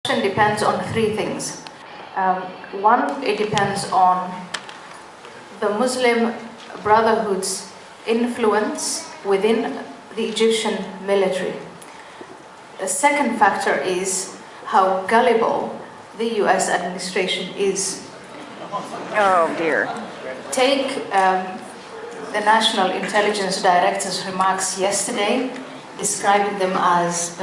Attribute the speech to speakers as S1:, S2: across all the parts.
S1: Depends on three things. One, it depends on the Muslim Brotherhood's influence within the Egyptian military. The second factor is how gullible the US administration is.
S2: Oh dear.
S1: Take the National Intelligence Director's remarks yesterday, describing them as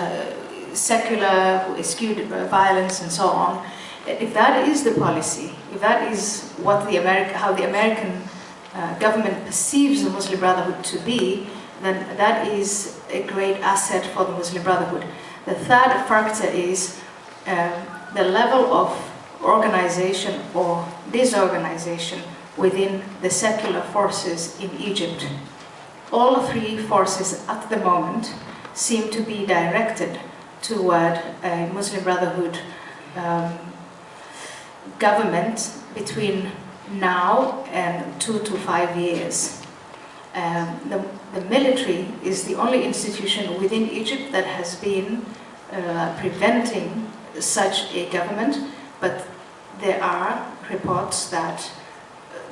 S1: secular, who eschewed violence and so on. If that is the policy, if that is what how the American government perceives the Muslim Brotherhood to be, then that is a great asset for the Muslim Brotherhood. The third factor is the level of organization or disorganization within the secular forces in Egypt. All three forces at the moment seem to be directed toward a Muslim Brotherhood government between now and 2 to 5 years. The military is the only institution within Egypt that has been preventing such a government, but there are reports that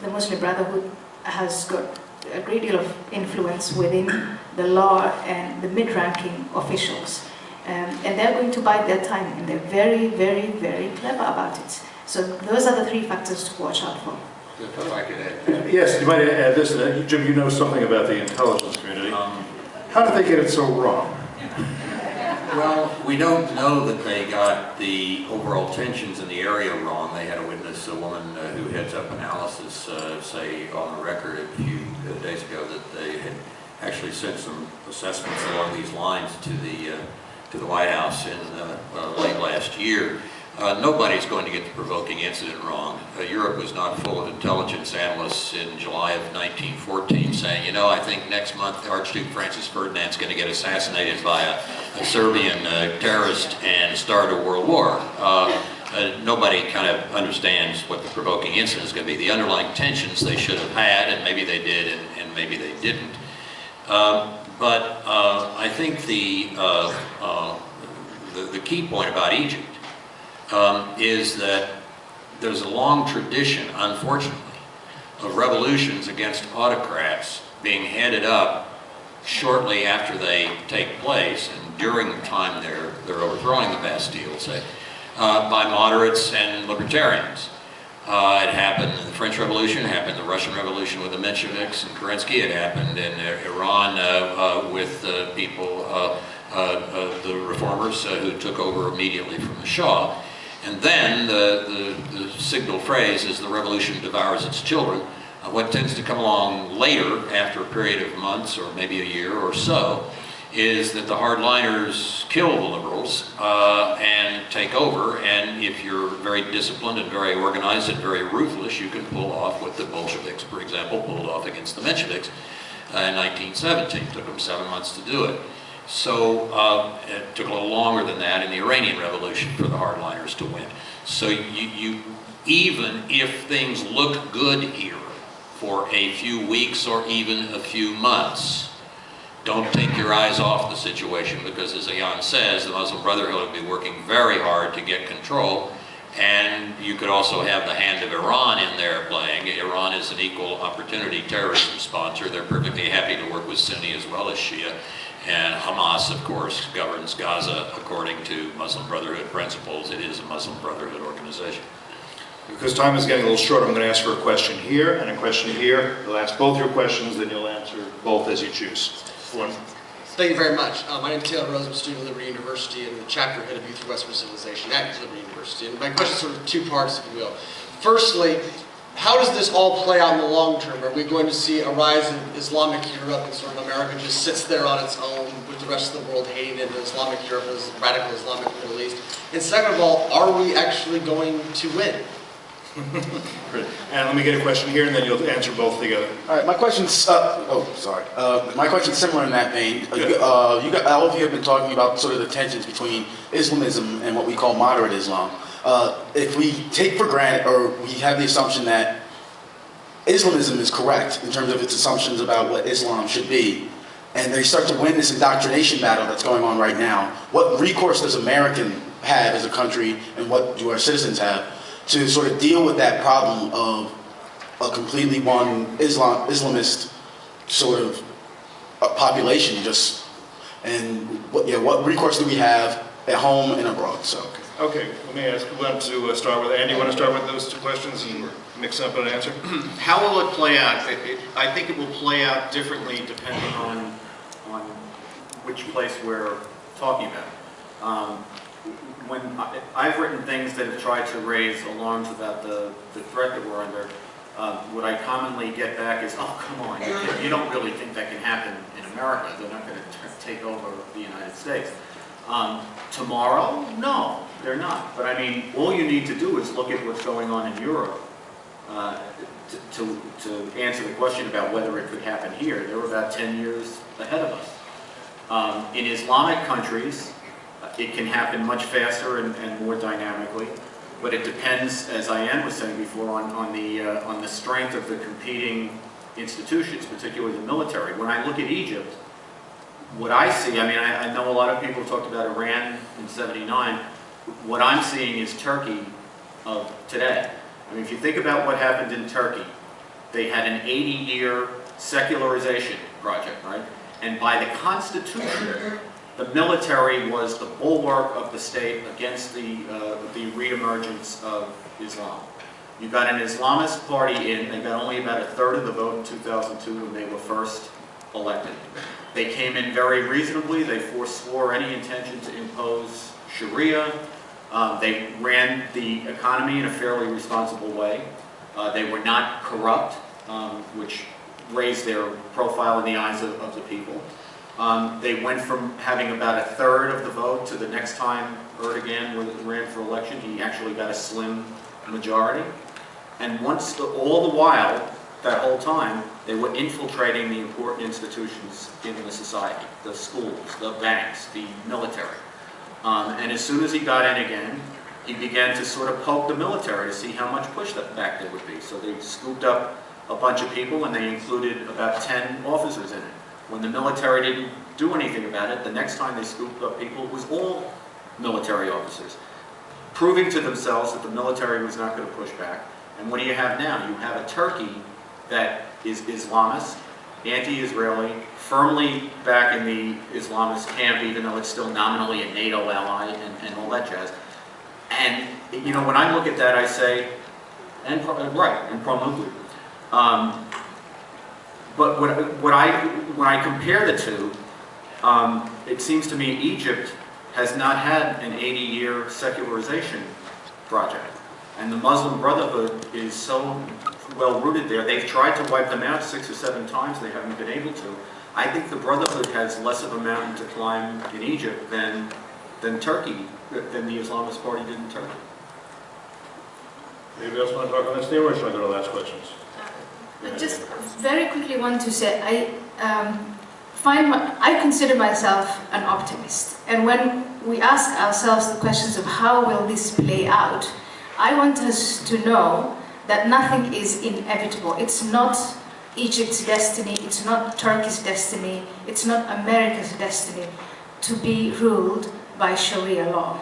S1: the Muslim Brotherhood has got a great deal of influence within the law and the mid-ranking officials. And they're going to bide their time, and they're very, very, very clever about it. So those are the three factors to watch out for.
S3: If I could add.
S4: Yes, you might add this to that. Jim, you know something about the intelligence community. How did they get it so wrong?
S3: Well, we don't know that they got the overall tensions in the area wrong. They had a witness, a woman who heads up analysis, say on the record a few days ago that they had actually sent some assessments along these lines to the White House in late last year. Nobody's going to get the provoking incident wrong. Europe was not full of intelligence analysts in July of 1914 saying, you know, I think next month Archduke Francis Ferdinand's going to get assassinated by a Serbian terrorist and start a world war. Nobody kind of understands what the provoking incident is going to be. The underlying tensions they should have had, and maybe they did and maybe they didn't. But I think the key point about Egypt is that there's a long tradition, unfortunately, of revolutions against autocrats being headed up shortly after they take place and during the time they're overthrowing the Bastille, say, by moderates and libertarians. It happened in the French Revolution, it happened in the Russian Revolution with the Mensheviks and Kerensky, it happened in Iran with people, the reformers who took over immediately from the Shah. And then the signal phrase is the revolution devours its children. What tends to come along later, after a period of months or maybe a year or so, is that the hardliners kill the liberals and take over, and if you're very disciplined and very organized and very ruthless, you can pull off what the Bolsheviks, for example, pulled off against the Mensheviks in 1917. It took them 7 months to do it. So it took a little longer than that in the Iranian Revolution for the hardliners to win. So you even if things look good here for a few weeks or even a few months, don't take your eyes off the situation, because as Ayaan says, the Muslim Brotherhood will be working very hard to get control, and you could also have the hand of Iran in there playing. Iran is an equal opportunity terrorism sponsor. They're perfectly happy to work with Sunni as well as Shia. And Hamas, of course, governs Gaza according to Muslim Brotherhood principles. It is a Muslim Brotherhood organization.
S4: Because time is getting a little short, I'm going to ask for a question here and a question here. You'll ask both your questions, then you'll answer both as you choose. One.
S5: Thank you very much. My name is Taylor Rose. I'm a student at Liberty University and the chapter head of Youth for Western Civilization at Liberty University. And my question is sort of two parts, if you will. Firstly, how does this all play out in the long term? Are we going to see a rise in Islamic Europe, and sort of America just sits there on its own with the rest of the world hating it, and Islamic Europe is radical Islamic Middle East? And second of all, are we actually going to win?
S4: Great. And let me get a question here, and then you'll answer both together.
S6: All right, my question's, my question's similar in that vein. All of you have been talking about sort of the tensions between Islamism and what we call moderate Islam. If we take for granted, or we have the assumption that Islamism is correct in terms of its assumptions about what Islam should be, and they start to win this indoctrination battle that's going on right now, what recourse does American have as a country and what do our citizens have to sort of deal with that problem of a completely one Islamist sort of population, and what recourse do we have at home and abroad? So.
S4: Okay, let me ask, who wants to start with, Andy, you want to start with those two questions and mix up an answer?
S7: How will it play out? I think it will play out differently depending on which place we're talking about. When I've written things that have tried to raise alarms about the threat that we're under, what I commonly get back is, oh, come on, you don't really think that can happen in America. They're not going to take over the United States. Tomorrow? No, they're not. But I mean, all you need to do is look at what's going on in Europe to answer the question about whether it could happen here. They're about 10 years ahead of us. In Islamic countries, it can happen much faster and more dynamically, but it depends, as Ayaan was saying before, on the strength of the competing institutions, particularly the military. When I look at Egypt, what I see, I mean, I know a lot of people talked about Iran in '79. What I'm seeing is Turkey of today. I mean, if you think about what happened in Turkey, they had an 80-year secularization project, right? And by the constitution, the military was the bulwark of the state against the reemergence of Islam. You got an Islamist party in, they got only about a third of the vote in 2002 when they were first elected. They came in very reasonably. They forswore any intention to impose Sharia. They ran the economy in a fairly responsible way. They were not corrupt, which raised their profile in the eyes of the people. They went from having about a third of the vote to the next time Erdogan ran for election, he actually got a slim majority. And all the while, that whole time, they were infiltrating the important institutions in the society, the schools, the banks, the military. And as soon as he got in again, he began to sort of poke the military to see how much pushback there would be. So they scooped up a bunch of people and they included about 10 officers in it. When the military didn't do anything about it, the next time they scooped up people, it was all military officers, proving to themselves that the military was not going to push back. And what do you have now? You have a Turkey that is Islamist, anti-Israeli, firmly back in the Islamist camp, even though it's still nominally a NATO ally and all that jazz. And, you know, when I look at that, I say, and pro-nuclear. But when I compare the two, it seems to me Egypt has not had an 80-year secularization project. And the Muslim Brotherhood is so well rooted there. They've tried to wipe them out 6 or 7 times. They haven't been able to. I think the Brotherhood has less of a mountain to climb in Egypt than Turkey, than the Islamist Party did in Turkey.
S4: Anybody else want to talk on this theme, or should I go to the last questions?
S1: I just very quickly want to say, I consider myself an optimist. And when we ask ourselves the questions of how will this play out, I want us to know that nothing is inevitable. It's not Egypt's destiny, it's not Turkey's destiny, it's not America's destiny to be ruled by Sharia law.